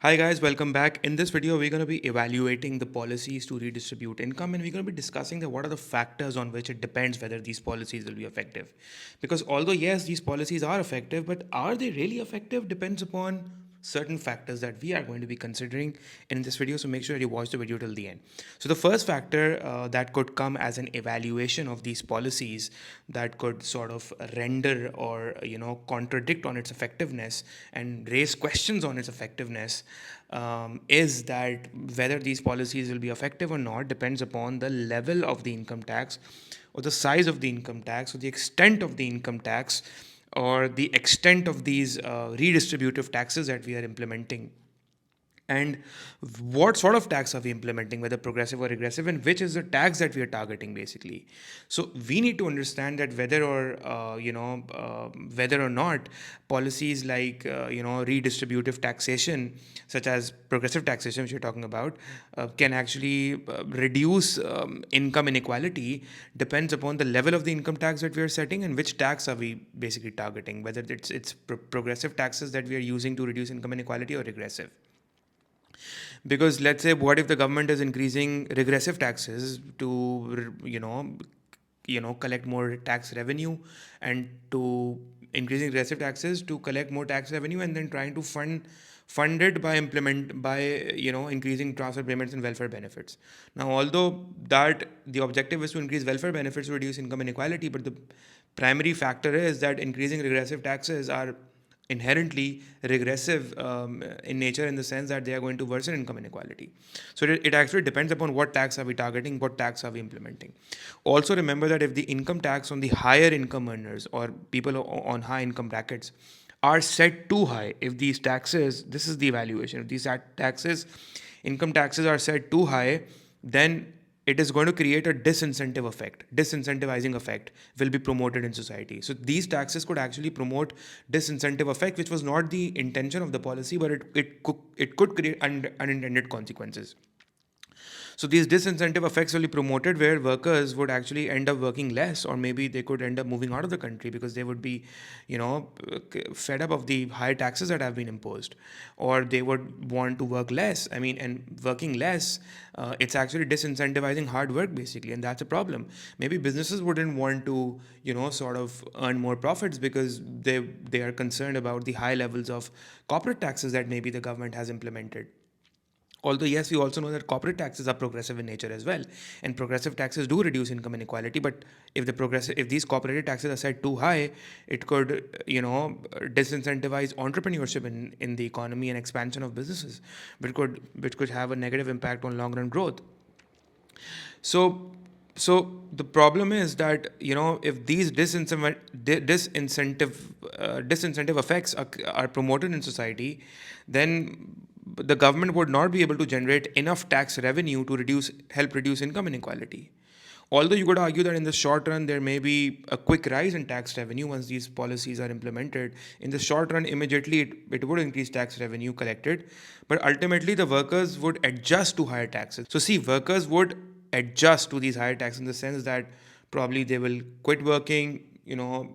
Hi guys, welcome back. In this video, we're going to be evaluating the policies to redistribute income, and we're going to be discussing what are the factors on which it depends whether these policies will be effective. Because although yes, these policies are effective, but are they really effective depends upon certain factors that we are going to be considering in this video. So make sure you watch the video till the end. So the first factor that could come as an evaluation of these policies that could sort of render or contradict on its effectiveness and raise questions on its effectiveness is that whether these policies will be effective or not depends upon the level of the income tax or the size of the income tax or the extent of the income tax or the extent of these redistributive taxes that we are implementing, and what sort of tax are we implementing, whether progressive or regressive, and which is the tax that we are targeting basically. So we need to understand that whether or not policies like redistributive taxation, such as progressive taxation which you're talking about, can actually reduce income inequality depends upon the level of the income tax that we are setting and which tax are we basically targeting, whether it's progressive taxes that we are using to reduce income inequality or regressive. Because let's say, what if the government is increasing regressive taxes to collect more tax revenue, and to increasing regressive taxes to collect more tax revenue, and then trying to fund it by increasing transfer payments and welfare benefits. Now, although that the objective is to increase welfare benefits to reduce income inequality, but the primary factor is that increasing regressive taxes are inherently regressive in nature, in the sense that they are going to worsen income inequality. So it actually depends upon what tax are we targeting, what tax are we implementing. Also remember that if the income tax on the higher income earners or people on high income brackets are set too high, if these taxes, this is the evaluation, if these taxes, income taxes are set too high, then it is going to create a disincentivizing effect will be promoted in society. So these taxes could actually promote disincentive effect, which was not the intention of the policy, but it could create unintended consequences. So these disincentive effects will be promoted, where workers would actually end up working less, or maybe they could end up moving out of the country because they would be, fed up of the higher taxes that have been imposed, or they would want to work less. I mean, and working less, it's actually disincentivizing hard work basically, and that's a problem. Maybe businesses wouldn't want to, sort of earn more profits because they are concerned about the high levels of corporate taxes that maybe the government has implemented. Although, yes, we also know that corporate taxes are progressive in nature as well, and progressive taxes do reduce income inequality. But if these corporate taxes are set too high, it could, disincentivize entrepreneurship in the economy and expansion of businesses, which could have a negative impact on long run growth. So, so the problem is that, if these disincentive effects are promoted in society, then the government would not be able to generate enough tax revenue to help reduce income inequality. Although you could argue that in the short run there may be a quick rise in tax revenue once these policies are implemented. In the short run, immediately it would increase tax revenue collected, but ultimately the workers would adjust to higher taxes. So see, workers would adjust to these higher taxes in the sense that probably they will quit working, or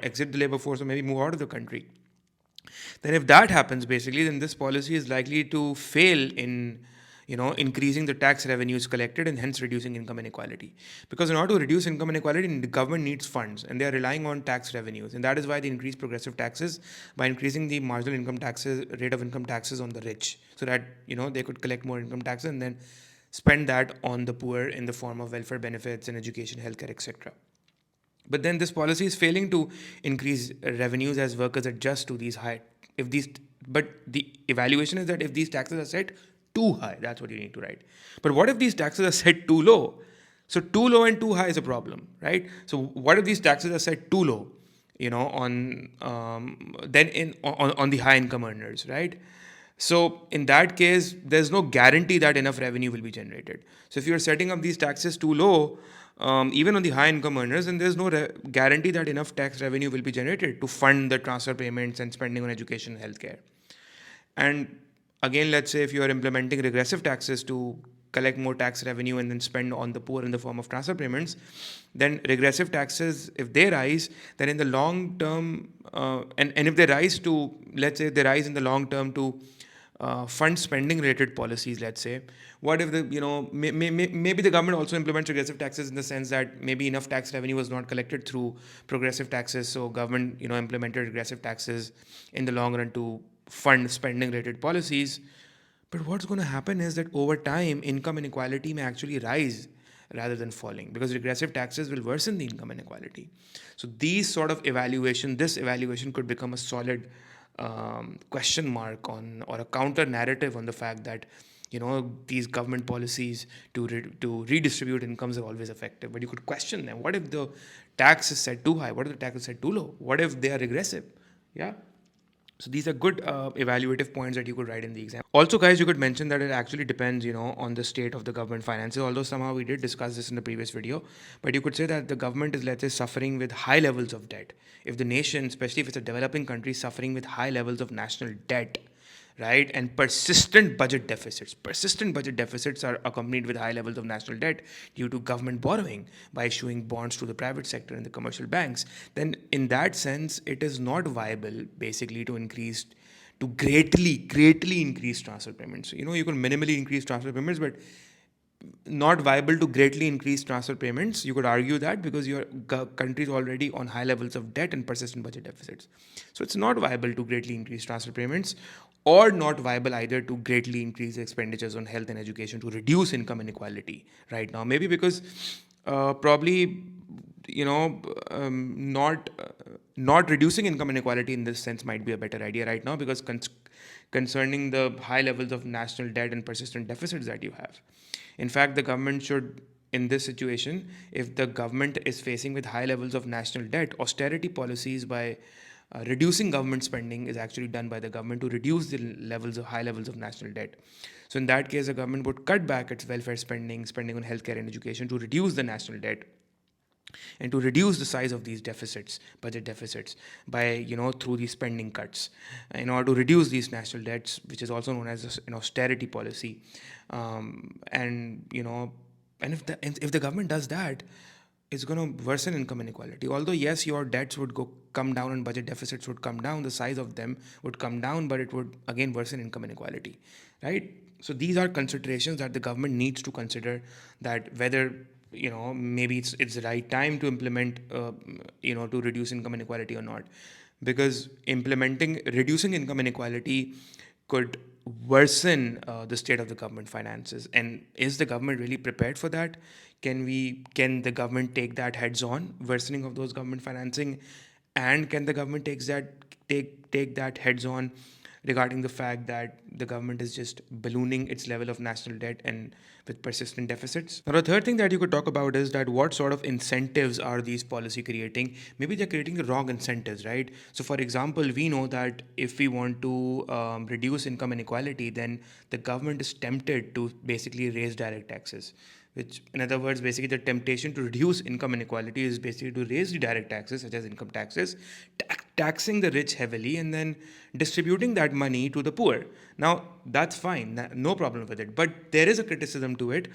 exit the labor force, or maybe move out of the country. Then if that happens basically, then this policy is likely to fail in increasing the tax revenues collected and hence reducing income inequality. Because in order to reduce income inequality, the government needs funds, and they are relying on tax revenues, and that is why they increase progressive taxes by increasing the marginal income taxes rate of income taxes on the rich, so that they could collect more income taxes and then spend that on the poor in the form of welfare benefits and education, healthcare, etc. But then this policy is failing to increase revenues as workers adjust to these high. If these, but the evaluation is that if these taxes are set too high, that's what you need to write. But what if these taxes are set too low? So too low and too high is a problem, right? So what if these taxes are set too low? On then in on the high income earners, right? So in that case, there's no guarantee that enough revenue will be generated. So if you're setting up these taxes too low, even on the high income earners, then there's no guarantee that enough tax revenue will be generated to fund the transfer payments and spending on education and healthcare. And again, let's say if you are implementing regressive taxes to collect more tax revenue and then spend on the poor in the form of transfer payments, then regressive taxes, if they rise, then in the long term, and if they rise to, let's say they rise in the long term to fund spending related policies, let's say, what if the, maybe the government also implements regressive taxes in the sense that maybe enough tax revenue was not collected through progressive taxes, so government, implemented regressive taxes in the long run to fund spending related policies. But what's going to happen is that over time, income inequality may actually rise rather than falling, because regressive taxes will worsen the income inequality. So this evaluation could become a solid question mark on, or a counter narrative on the fact that these government policies to redistribute incomes are always effective. But you could question them. What if the tax is set too high? What if the tax is set too low? What if they are regressive? Yeah. So these are good evaluative points that you could write in the exam. Also, guys, you could mention that it actually depends, on the state of the government finances. Although somehow we did discuss this in the previous video, but you could say that the government is, let's say, suffering with high levels of debt. If the nation, especially if it's a developing country, suffering with high levels of national debt, right, and persistent budget deficits. Persistent budget deficits are accompanied with high levels of national debt due to government borrowing by issuing bonds to the private sector and the commercial banks. Then, in that sense, it is not viable basically to greatly increase transfer payments. You can minimally increase transfer payments, but not viable to greatly increase transfer payments. You could argue that because your country is already on high levels of debt and persistent budget deficits. So it's not viable to greatly increase transfer payments, or not viable either to greatly increase expenditures on health and education to reduce income inequality right now. Maybe because probably not reducing income inequality in this sense might be a better idea right now, because concerning the high levels of national debt and persistent deficits that you have. In fact, the government should, in this situation, if the government is facing with high levels of national debt, austerity policies by reducing government spending is actually done by the government to reduce the high levels of national debt. So in that case, the government would cut back its welfare spending on healthcare and education to reduce the national debt and to reduce the size of these budget deficits by, through these spending cuts, in order to reduce these national debts, which is also known as an austerity policy. And if the government does that, it's going to worsen income inequality. Although yes, your debts would come down and budget deficits would come down, the size of them would come down, but it would again worsen income inequality, right? So these are considerations that the government needs to consider, that whether maybe it's the right time to implement to reduce income inequality or not, because reducing income inequality could worsen the state of the government finances. And is the government really prepared for that? Can the government take that heads on, worsening of those government financing, and can the government take that heads on regarding the fact that the government is just ballooning its level of national debt and with persistent deficits? Now, the third thing that you could talk about is that what sort of incentives are these policy creating? Maybe they're creating the wrong incentives, right? So, for example, we know that if we want to reduce income inequality, then the government is tempted to basically raise direct taxes. Which, in other words, basically the temptation to reduce income inequality is basically to raise the direct taxes, such as income taxes, taxing the rich heavily, and then distributing that money to the poor. Now, that's fine, no problem with it. But there is a criticism to it,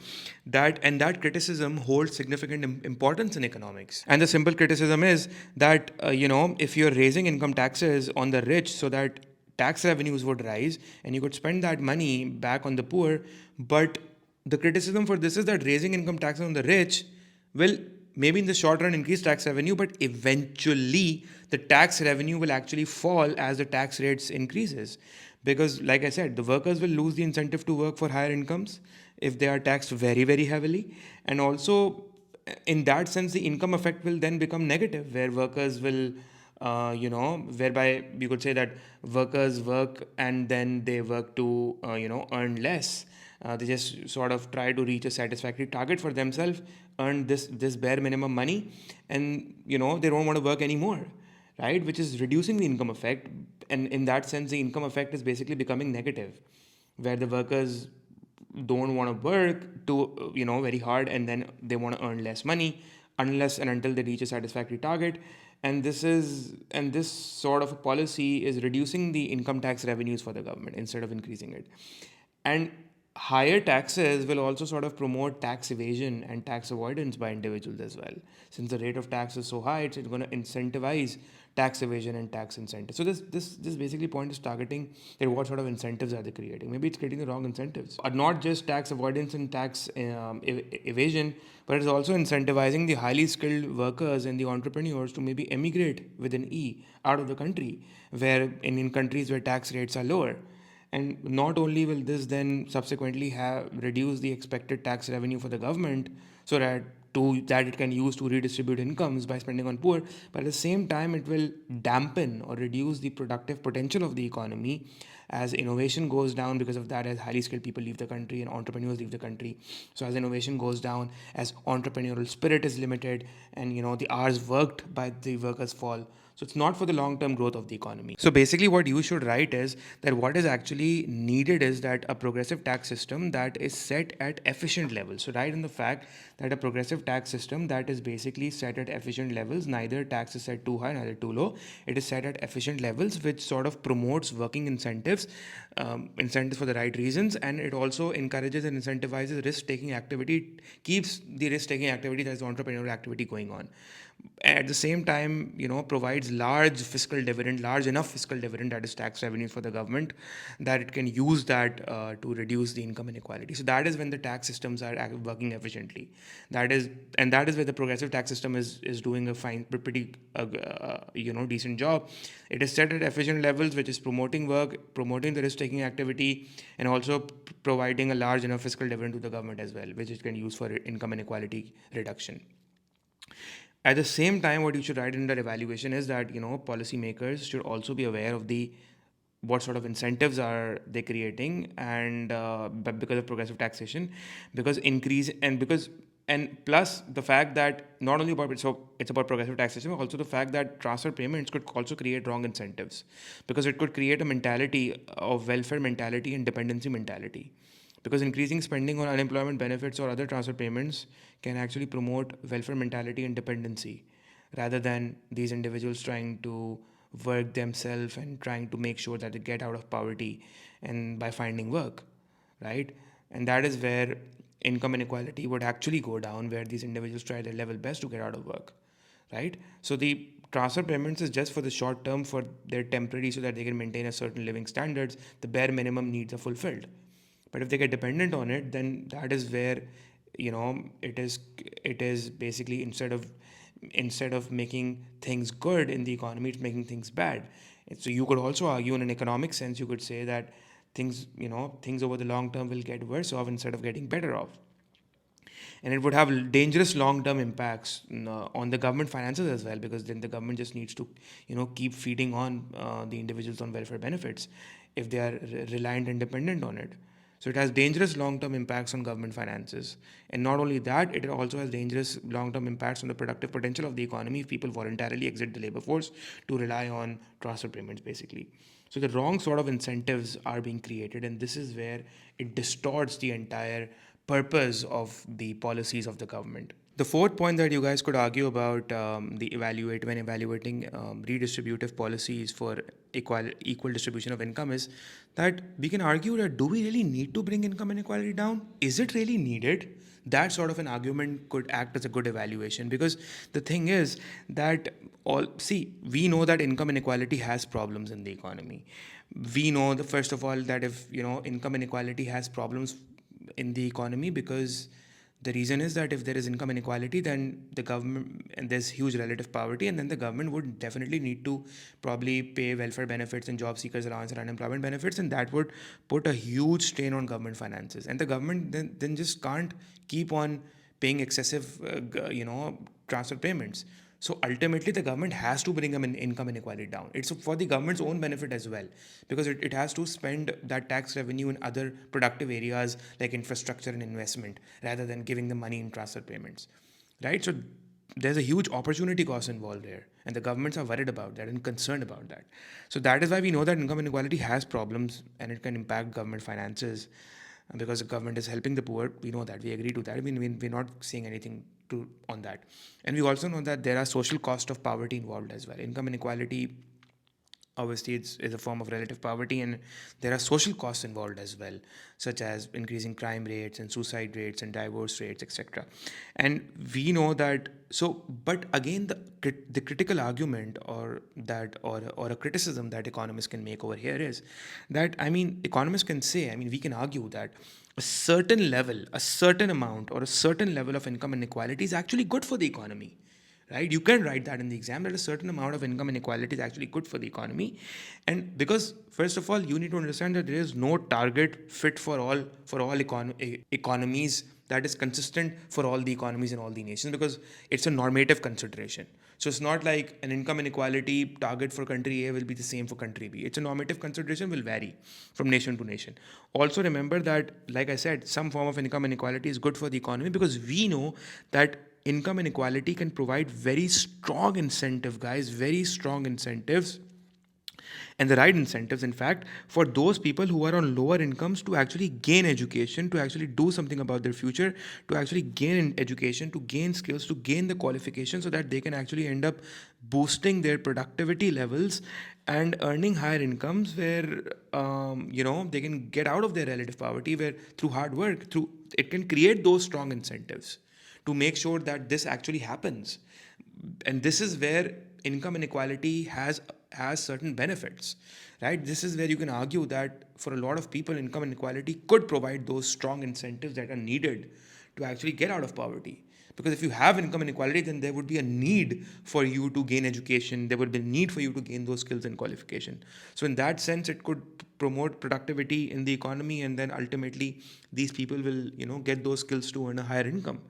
and that criticism holds significant importance in economics. And the simple criticism is that, if you're raising income taxes on the rich so that tax revenues would rise and you could spend that money back on the poor, but the criticism for this is that raising income taxes on the rich will maybe in the short run increase tax revenue, but eventually the tax revenue will actually fall as the tax rates increases. Because like I said, the workers will lose the incentive to work for higher incomes if they are taxed very, very heavily. And also, in that sense, the income effect will then become negative, where workers will whereby you could say that workers work and then they work to, earn less. They just sort of try to reach a satisfactory target for themselves, earn this bare minimum money, and they don't want to work anymore, right? Which is reducing the income effect, and in that sense, the income effect is basically becoming negative, where the workers don't want to work too very hard, and then they want to earn less money unless and until they reach a satisfactory target. And this sort of a policy is reducing the income tax revenues for the government instead of increasing it. And higher taxes will also sort of promote tax evasion and tax avoidance by individuals as well. Since the rate of tax is so high, it's going to incentivize tax evasion and tax incentives. So this basically point is targeting that what sort of incentives are they creating. Maybe it's creating the wrong incentives. Are not just tax avoidance and tax evasion, but it's also incentivizing the highly skilled workers and the entrepreneurs to maybe emigrate with an E out of the country, where in countries where tax rates are lower. And not only will this then subsequently have reduce the expected tax revenue for the government, so that it can use to redistribute incomes by spending on poor, but at the same time it will dampen or reduce the productive potential of the economy as innovation goes down because of that, as highly skilled people leave the country and entrepreneurs leave the country. So as innovation goes down, as entrepreneurial spirit is limited, and the hours worked by the workers fall. So it's not for the long term growth of the economy. So basically, what you should write is that what is actually needed is that a progressive tax system that is set at efficient levels. So write in the fact that a progressive tax system that is basically set at efficient levels, neither tax is set too high, neither too low. It is set at efficient levels, which sort of promotes working incentives for the right reasons, and it also encourages and incentivizes risk taking activity, keeps the risk taking activity, that is entrepreneurial activity, going on. At the same time, provides large enough fiscal dividend, that is tax revenues for the government, that it can use that to reduce the income inequality. So that is when the tax systems are working efficiently. That is where the progressive tax system is doing a pretty decent job. It is set at efficient levels, which is promoting work, promoting the risk taking activity, and also providing a large enough fiscal dividend to the government as well, which it can use for income inequality reduction. At the same time, what you should write in that evaluation is that policymakers should also be aware of the what sort of incentives are they creating, and but because of progressive taxation, because increase and because and plus the fact that not only about it's about progressive taxation, but also the fact that transfer payments could also create wrong incentives, because it could create a mentality of welfare mentality and dependency mentality, because increasing spending on unemployment benefits or other transfer payments can actually promote welfare mentality and dependency, rather than these individuals trying to work themselves and trying to make sure that they get out of poverty and by finding work, right? And that is where income inequality would actually go down, where these individuals try their level best to get out of work, right? So the transfer payments is just for the short term, for their temporary, so that they can maintain a certain living standards, the bare minimum needs are fulfilled. But if they get dependent on it, then that is where it is basically, instead of making things good in the economy, it's making things bad. And so you could also argue, in an economic sense, you could say that things over the long term will get worse off instead of getting better off, and it would have dangerous long-term impacts on the government finances as well, because then the government just needs to keep feeding on the individuals on welfare benefits if they are reliant and dependent on it. So it has dangerous long-term impacts on government finances, and not only that, it also has dangerous long-term impacts on the productive potential of the economy if people voluntarily exit the labor force to rely on transfer payments, basically. So the wrong sort of incentives are being created, and this is where it distorts the entire purpose of the policies of the government. The fourth point that you guys could argue about when evaluating redistributive policies for equal distribution of income is that we can argue that, do we really need to bring income inequality down? Is it really needed? That sort of an argument could act as a good evaluation, because the thing is that we know that income inequality has problems in the economy. We know that, first of all, that if income inequality has problems in the economy, because the reason is that if there is income inequality, then the government, and there's huge relative poverty, and then the government would definitely need to probably pay welfare benefits and job seekers allowance and unemployment benefits, and that would put a huge strain on government finances, and the government then just can't keep on paying excessive transfer payments. So ultimately, the government has to bring income inequality down. It's for the government's own benefit as well, because it has to spend that tax revenue in other productive areas like infrastructure and investment, rather than giving the money in transfer payments, right? So there's a huge opportunity cost involved here, and the governments are worried about that and concerned about that. So that is why we know that income inequality has problems, and it can impact government finances, because the government is helping the poor. We know that. We agree to that. I mean, we're not saying anything on that. And we also know that there are social cost of poverty involved as well. Income inequality obviously it's a form of relative poverty, and there are social costs involved as well, such as increasing crime rates and suicide rates and divorce rates, etc. And we know that. So but again, the critical argument, or a criticism that economists can make over here is that, I mean, economists can say, I mean, we can argue that a certain level, a certain amount, or a certain level of income inequality is actually good for the economy, right? You can write that in the exam, that a certain amount of income inequality is actually good for the economy. And because, first of all, you need to understand that there is no target fit for all economies that is consistent for all the economies in all the nations, because it's a normative consideration. So it's not like an income inequality target for country A will be the same for country B. It's a normative consideration, will vary from nation to nation. Also remember that, like I said, some form of income inequality is good for the economy, because we know that income inequality can provide very strong incentive, guys, very strong incentives, and the right incentives, in fact, for those people who are on lower incomes to actually gain education, to actually do something about their future, to actually gain education, to gain skills, to gain the qualification, so that they can actually end up boosting their productivity levels and earning higher incomes, where they can get out of their relative poverty, where through hard work, through it can create those strong incentives to make sure that this actually happens. And this is where income inequality has certain benefits, right? This is where you can argue that for a lot of people, income inequality could provide those strong incentives that are needed to actually get out of poverty. Because if you have income inequality, then there would be a need for you to gain education, there would be a need for you to gain those skills and qualification. So in that sense, it could promote productivity in the economy, and then ultimately these people will get those skills to earn a higher income.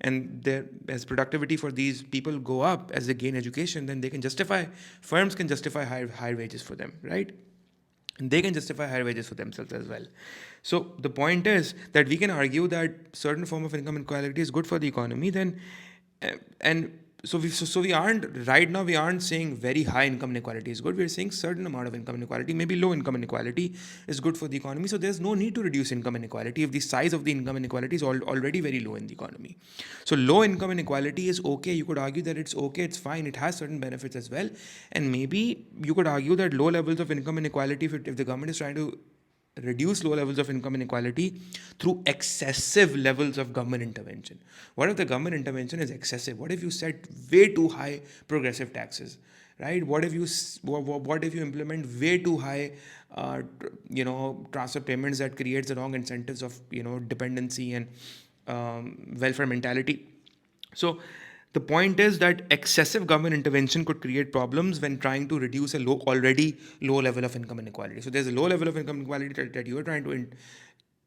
And as productivity for these people go up as they gain education, then firms can justify higher wages for them, right? And they can justify higher wages for themselves as well. So the point is that we can argue that certain form of income inequality is good for the economy. Then, and so we aren't saying very high income inequality is good. We're saying certain amount of income inequality, maybe low income inequality, is good for the economy. So there's no need to reduce income inequality if the size of the income inequality is already very low in the economy. So low income inequality is okay. You could argue that it's okay, it's fine, it has certain benefits as well. And maybe you could argue that low levels of income inequality, if the government is trying to reduce low levels of income inequality through excessive levels of government intervention. What if the government intervention is excessive? What if you set way too high progressive taxes, right? What if you implement way too high, transfer payments that creates the wrong incentives of dependency and welfare mentality? So the point is that excessive government intervention could create problems when trying to reduce already low level of income inequality. So there's a low level of income inequality that you are trying to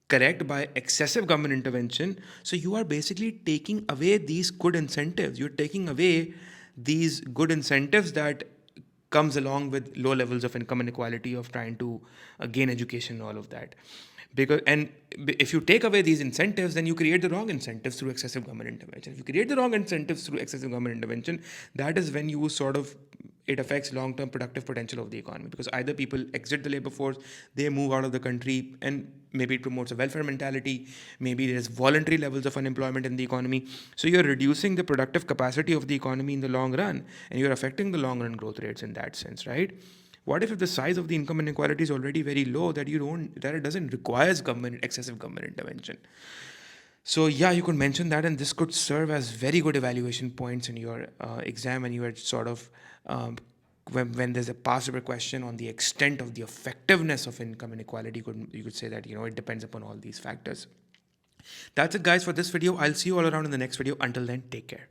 correct by excessive government intervention. So you are basically taking away these good incentives. You're taking away these good incentives that comes along with low levels of income inequality of trying to gain education and all of that. And if you take away these incentives, then you create the wrong incentives through excessive government intervention. If you create the wrong incentives through excessive government intervention, that is when it affects long-term productive potential of the economy, because either people exit the labor force, they move out of the country, and maybe it promotes a welfare mentality, maybe there's voluntary levels of unemployment in the economy. So you're reducing the productive capacity of the economy in the long run, and you're affecting the long-run growth rates in that sense, right? What if the size of the income inequality is already very low, that it doesn't require excessive government intervention? So yeah, you could mention that, and this could serve as very good evaluation points in your exam, and you are sort of when there's a past paper question on the extent of the effectiveness of income inequality, you could say that it depends upon all these factors. That's it, guys, for this video. I'll see you all around in the next video. Until then, take care.